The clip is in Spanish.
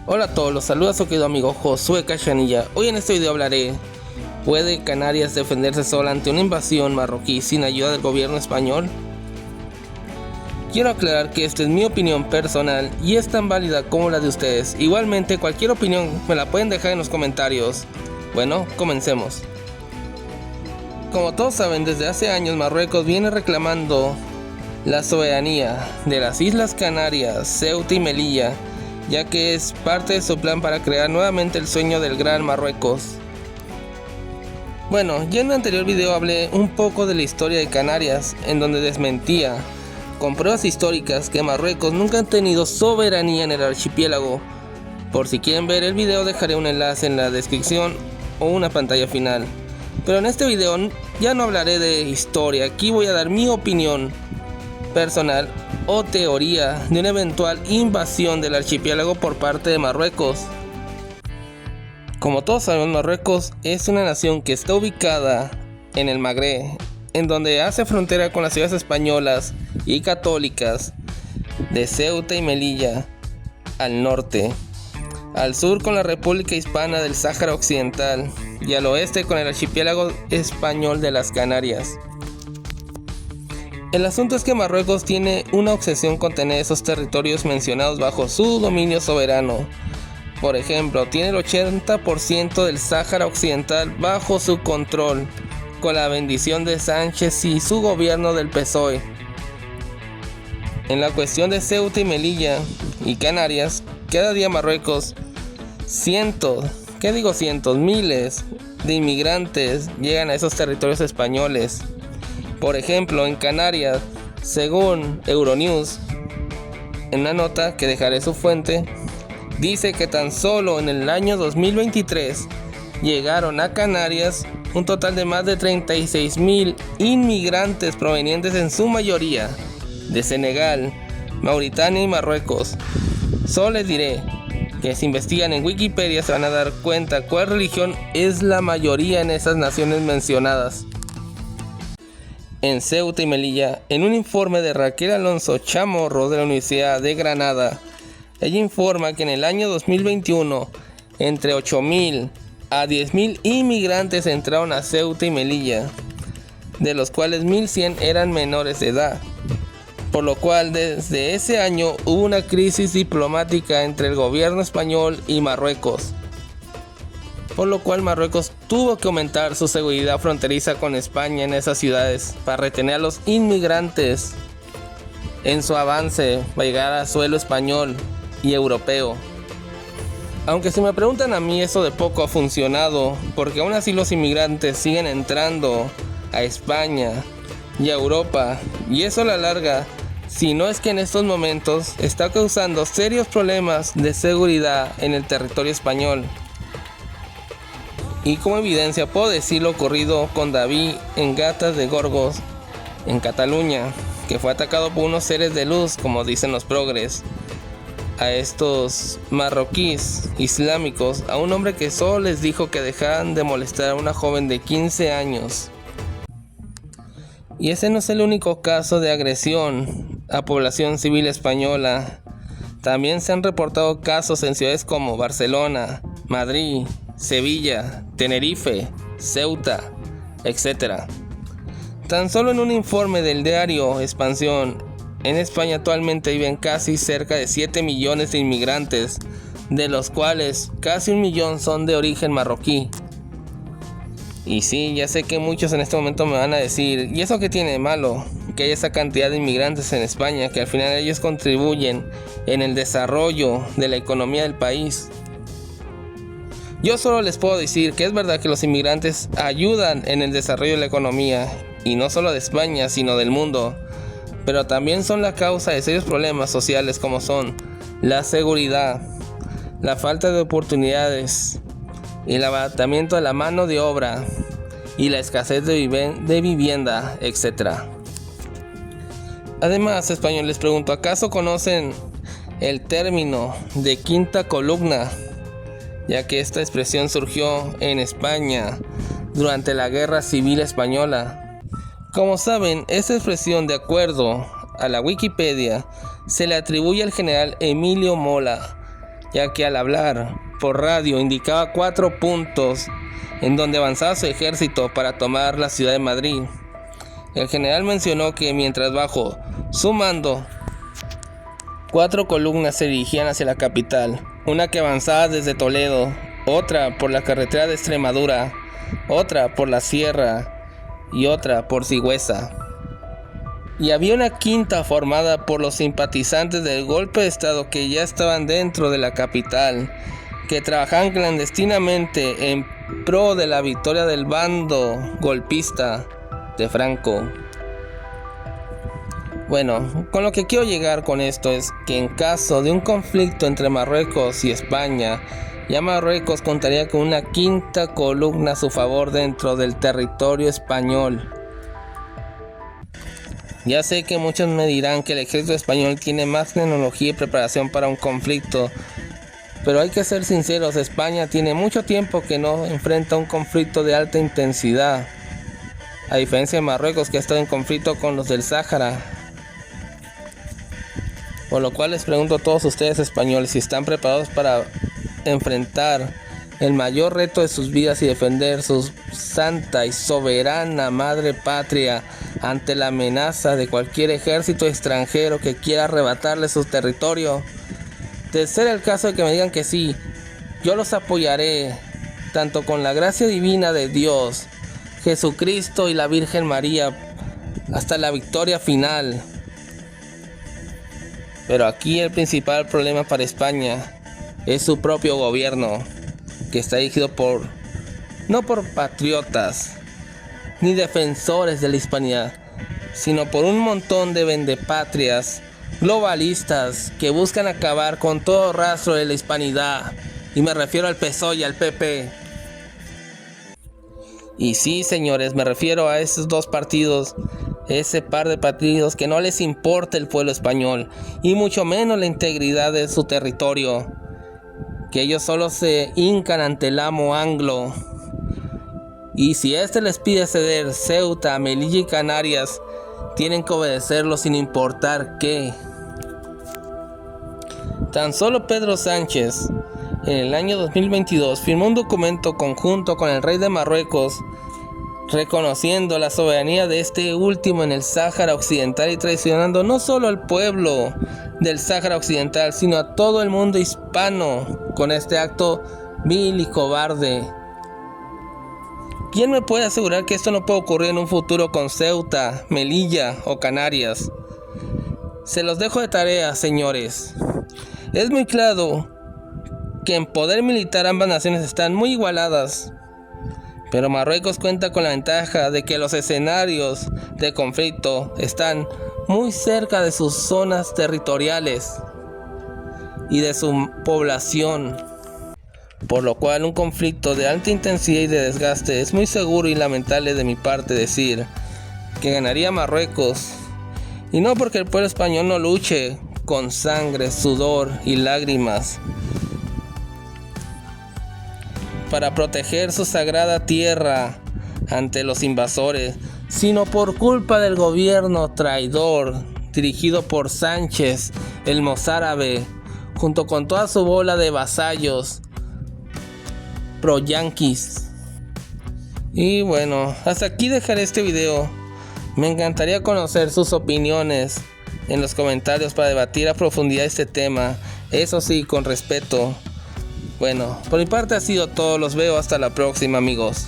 Hola a todos, los saluda su querido amigo Josué Cachanilla. Hoy en este video hablaré: ¿puede Canarias defenderse sola ante una invasión marroquí sin ayuda del gobierno español? Quiero aclarar que esta es mi opinión personal y es tan válida como la de ustedes. Igualmente, cualquier opinión me la pueden dejar en los comentarios. Bueno, comencemos. Como todos saben, desde hace años Marruecos viene reclamando la soberanía de las Islas Canarias, Ceuta y Melilla, ya que es parte de su plan para crear nuevamente el sueño del Gran Marruecos. Bueno, ya en mi anterior video hablé un poco de la historia de Canarias, en donde desmentía con pruebas históricas que Marruecos nunca ha tenido soberanía en el archipiélago. Por si quieren ver el video, dejaré un enlace en la descripción o una pantalla final. Pero en este video ya no hablaré de historia, aquí voy a dar mi opinión personal o teoría de una eventual invasión del archipiélago por parte de Marruecos. Como todos sabemos, Marruecos es una nación que está ubicada en el Magreb, en donde hace frontera con las ciudades españolas y católicas de Ceuta y Melilla al norte, al sur con la República Hispana del Sáhara Occidental y al oeste con el archipiélago español de las Canarias. El asunto es que Marruecos tiene una obsesión con tener esos territorios mencionados bajo su dominio soberano. Por ejemplo, tiene el 80% del Sáhara Occidental bajo su control, con la bendición de Sánchez y su gobierno del PSOE. En la cuestión de Ceuta y Melilla y Canarias, cada día Marruecos, miles de inmigrantes llegan a esos territorios españoles. Por ejemplo, en Canarias, según Euronews, en una nota que dejaré su fuente, dice que tan solo en el año 2023 llegaron a Canarias un total de más de 36,000 inmigrantes provenientes en su mayoría de Senegal, Mauritania y Marruecos. Solo les diré que si investigan en Wikipedia se van a dar cuenta cuál religión es la mayoría en esas naciones mencionadas. En Ceuta y Melilla, en un informe de Raquel Alonso Chamorro de la Universidad de Granada, ella informa que en el año 2021 entre 8,000 a 10,000 inmigrantes entraron a Ceuta y Melilla, de los cuales 1,100 eran menores de edad, por lo cual desde ese año hubo una crisis diplomática entre el gobierno español y Marruecos, por lo cual Marruecos tuvo que aumentar su seguridad fronteriza con España en esas ciudades para retener a los inmigrantes en su avance para llegar a suelo español y europeo. Aunque si me preguntan a mí, eso de poco ha funcionado, porque aún así los inmigrantes siguen entrando a España y a Europa, y eso a la larga, si no es que en estos momentos, está causando serios problemas de seguridad en el territorio español. Y como evidencia puedo decir lo ocurrido con David en Gatas de Gorgos, en Cataluña, que fue atacado por unos seres de luz, como dicen los progres, a estos marroquíes islámicos, a un hombre que solo les dijo que dejaran de molestar a una joven de 15 años. Y ese no es el único caso de agresión a población civil española. También se han reportado casos en ciudades como Barcelona, Madrid, Sevilla, Tenerife, Ceuta, etc. Tan solo en un informe del diario Expansión, en España actualmente viven casi cerca de 7 millones de inmigrantes, de los cuales casi 1 millón son de origen marroquí. Y sí, ya sé que muchos en este momento me van a decir, ¿y eso qué tiene de malo? Que haya esa cantidad de inmigrantes en España, que al final ellos contribuyen en el desarrollo de la economía del país. Yo solo les puedo decir que es verdad que los inmigrantes ayudan en el desarrollo de la economía, y no solo de España, sino del mundo, pero también son la causa de serios problemas sociales como son la seguridad, la falta de oportunidades, el abatimiento de la mano de obra y la escasez de vivienda, etc. Además, español, les pregunto, ¿acaso conocen el término de quinta columna? Ya que esta expresión surgió en España durante la Guerra Civil Española. Como saben, esta expresión, de acuerdo a la Wikipedia, se le atribuye al general Emilio Mola, ya que al hablar por radio indicaba 4 puntos en donde avanzaba su ejército para tomar la ciudad de Madrid. El general mencionó que mientras bajo su mando 4 columnas se dirigían hacia la capital, una que avanzaba desde Toledo, otra por la carretera de Extremadura, otra por la sierra y otra por Sigüenza. Y había una quinta formada por los simpatizantes del golpe de estado que ya estaban dentro de la capital, que trabajaban clandestinamente en pro de la victoria del bando golpista de Franco. Bueno, con lo que quiero llegar con esto es que en caso de un conflicto entre Marruecos y España, ya Marruecos contaría con una quinta columna a su favor dentro del territorio español. Ya sé que muchos me dirán que el ejército español tiene más tecnología y preparación para un conflicto, pero hay que ser sinceros, España tiene mucho tiempo que no enfrenta un conflicto de alta intensidad, a diferencia de Marruecos, que ha estado en conflicto con los del Sáhara. Por lo cual les pregunto a todos ustedes españoles si están preparados para enfrentar el mayor reto de sus vidas y defender su santa y soberana madre patria ante la amenaza de cualquier ejército extranjero que quiera arrebatarle su territorio. De ser el caso de que me digan que sí, yo los apoyaré, tanto con la gracia divina de Dios, Jesucristo y la Virgen María, hasta la victoria final. Pero aquí el principal problema para España es su propio gobierno, que está dirigido no por patriotas ni defensores de la hispanidad, sino por un montón de vendepatrias globalistas que buscan acabar con todo rastro de la hispanidad, y me refiero al PSOE y al PP. Y sí, señores, me refiero a esos dos partidos, ese par de partidos que no les importa el pueblo español y mucho menos la integridad de su territorio, que ellos solo se hincan ante el amo anglo, y si éste les pide ceder Ceuta, Melilla y Canarias, tienen que obedecerlo sin importar qué. Tan solo Pedro Sánchez en el año 2022 firmó un documento conjunto con el rey de Marruecos reconociendo la soberanía de este último en el Sáhara Occidental y traicionando no solo al pueblo del Sáhara Occidental, sino a todo el mundo hispano con este acto vil y cobarde. ¿Quién me puede asegurar que esto no puede ocurrir en un futuro con Ceuta, Melilla o Canarias? Se los dejo de tarea, señores. Es muy claro que en poder militar ambas naciones están muy igualadas, pero Marruecos cuenta con la ventaja de que los escenarios de conflicto están muy cerca de sus zonas territoriales y de su población, por lo cual un conflicto de alta intensidad y de desgaste es muy seguro y lamentable de mi parte decir que ganaría Marruecos, y no porque el pueblo español no luche con sangre, sudor y lágrimas para proteger su sagrada tierra ante los invasores, sino por culpa del gobierno traidor dirigido por Sánchez, el mozárabe, junto con toda su bola de vasallos pro-yanquis. Y bueno, hasta aquí dejaré este video. Me encantaría conocer sus opiniones en los comentarios para debatir a profundidad este tema, eso sí, con respeto. Bueno, por mi parte ha sido todo, los veo hasta la próxima, amigos.